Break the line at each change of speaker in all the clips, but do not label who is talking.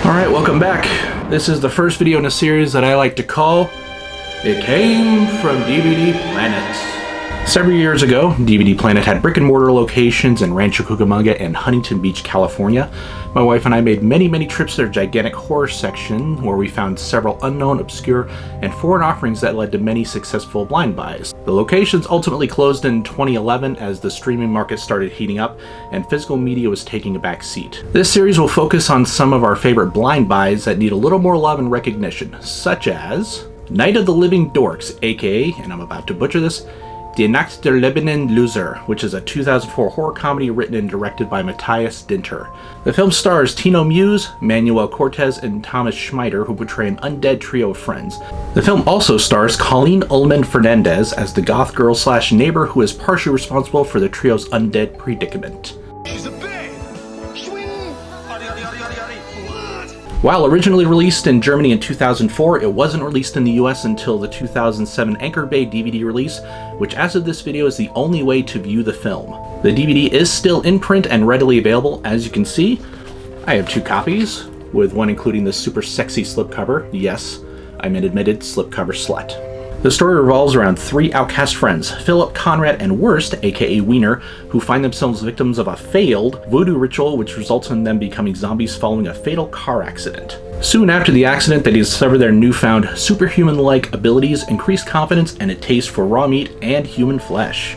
Alright, welcome back. This is the first video in a series that I like to call It Came from DVD Planet. Several years ago, DVD Planet had brick and mortar locations in Rancho Cucamonga and Huntington Beach, California. My wife and I made many trips to their gigantic horror section, where we found several unknown, obscure, and foreign offerings that led to many successful blind buys. The locations ultimately closed in 2011 as the streaming market started heating up and physical media was taking a back seat. This series will focus on some of our favorite blind buys that need a little more love and recognition, such as Night of the Living Dorks, aka, and I'm about to butcher this, Die Nacht der Lebenden Loser, which is a 2004 horror comedy written and directed by Matthias Dinter. The film stars Tino Muse, Manuel Cortez, and Thomas Schmeider, who portray an undead trio of friends. The film also stars Colleen Ullman Fernandez as the goth girl / neighbor who is partially responsible for the trio's undead predicament.
She's a babe!
While originally released in Germany in 2004, it wasn't released in the US until the 2007 Anchor Bay DVD release, which as of this video is the only way to view the film. The DVD is still in print and readily available, as you can see. I have 2 copies, with one including this super sexy slipcover. Yes, I'm an admitted slipcover slut. The story revolves around 3 outcast friends, Philip, Conrad, and Wurst, aka Wiener, who find themselves victims of a failed voodoo ritual which results in them becoming zombies following a fatal car accident. Soon after the accident, they discover their newfound superhuman-like abilities, increased confidence, and a taste for raw meat and human flesh.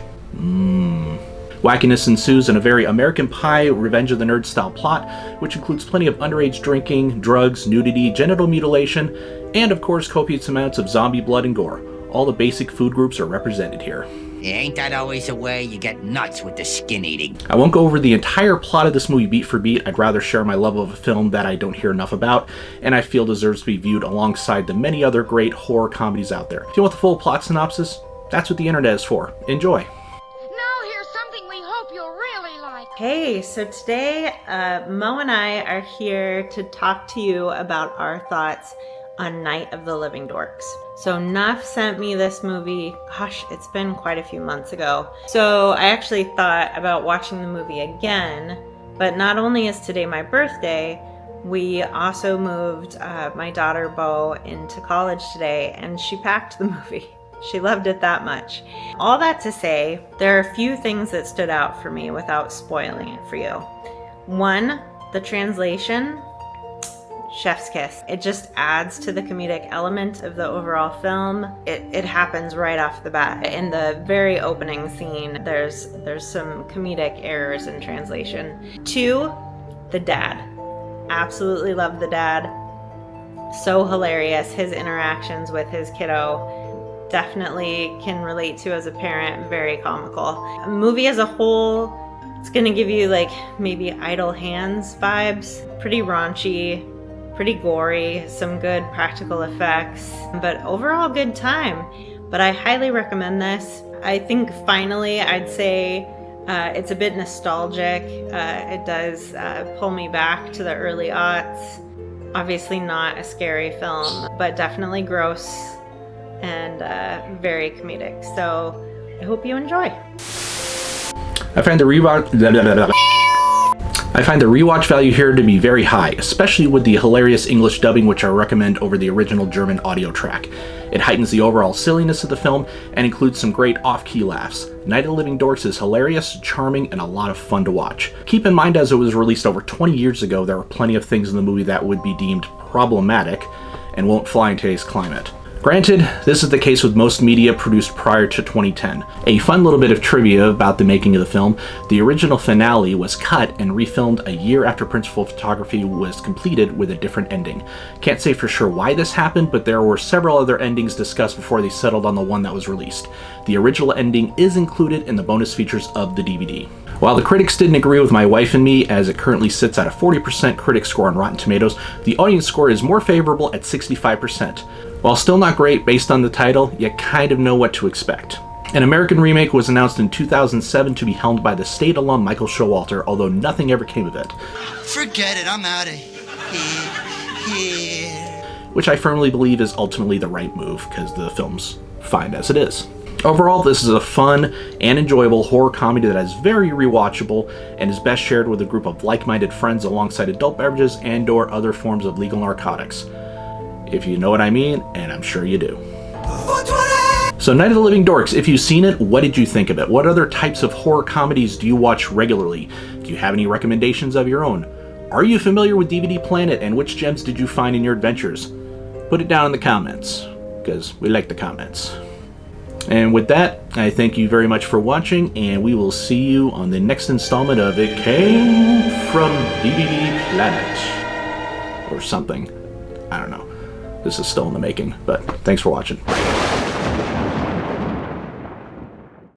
Wackiness ensues in a very American Pie, Revenge of the Nerds style plot, which includes plenty of underage drinking, drugs, nudity, genital mutilation, and of course copious amounts of zombie blood and gore. All the basic food groups are represented here.
Ain't that always the way? You get nuts with the skin eating.
I won't go over the entire plot of this movie beat for beat. I'd rather share my love of a film that I don't hear enough about, and I feel deserves to be viewed alongside the many other great horror comedies out there. If you want the full plot synopsis, that's what the internet is for. Enjoy.
Now here's something we hope you'll really like.
Hey, so today Mo and I are here to talk to you about our thoughts on Night of the Living Dorks. So Nuff sent me this movie, gosh, it's been quite a few months ago. So I actually thought about watching the movie again, but not only is today my birthday, we also moved my daughter Bo into college today, and she packed the movie. She loved it that much. All that to say, there are a few things that stood out for me without spoiling it for you. One, the translation, chef's kiss. It just adds to the comedic element of the overall film. It happens right off the bat. In the very opening scene, there's some comedic errors in translation. 2, the dad. Absolutely love the dad. So hilarious. His interactions with his kiddo, definitely can relate to as a parent. Very comical. A movie as a whole, it's gonna give you like maybe Idle Hands vibes. Pretty raunchy, pretty gory, some good practical effects, but overall good time. But I highly recommend this. I think finally I'd say it's a bit nostalgic. It does pull me back to the early aughts. Obviously not a scary film, but definitely gross and very comedic. So I hope you enjoy.
I find the rewatch value here to be very high, especially with the hilarious English dubbing, which I recommend over the original German audio track. It heightens the overall silliness of the film and includes some great off-key laughs. Night of the Living Dorks is hilarious, charming, and a lot of fun to watch. Keep in mind, as it was released over 20 years ago, there are plenty of things in the movie that would be deemed problematic and won't fly in today's climate. Granted, this is the case with most media produced prior to 2010. A fun little bit of trivia about the making of the film: the original finale was cut and refilmed a year after principal photography was completed with a different ending. Can't say for sure why this happened, but there were several other endings discussed before they settled on the one that was released. The original ending is included in the bonus features of the DVD. While the critics didn't agree with my wife and me, as it currently sits at a 40% critic score on Rotten Tomatoes, the audience score is more favorable at 65%. While still not great based on the title, you kind of know what to expect. An American remake was announced in 2007 to be helmed by the State alum Michael Showalter, although nothing ever came of it.
Forget it, I'm out of here.
Which I firmly believe is ultimately the right move, because the film's fine as it is. Overall, this is a fun and enjoyable horror comedy that is very rewatchable and is best shared with a group of like-minded friends alongside adult beverages and/or other forms of legal narcotics. If you know what I mean, and I'm sure you do. So Night of the Living Dorks, if you've seen it, what did you think of it? What other types of horror comedies do you watch regularly? Do you have any recommendations of your own? Are you familiar with DVD Planet, and which gems did you find in your adventures? Put it down in the comments, because we like the comments. And with that, I thank you very much for watching, and we will see you on the next installment of It Came from DVD Planet. Or something. I don't know. This is still in the making, but thanks for watching.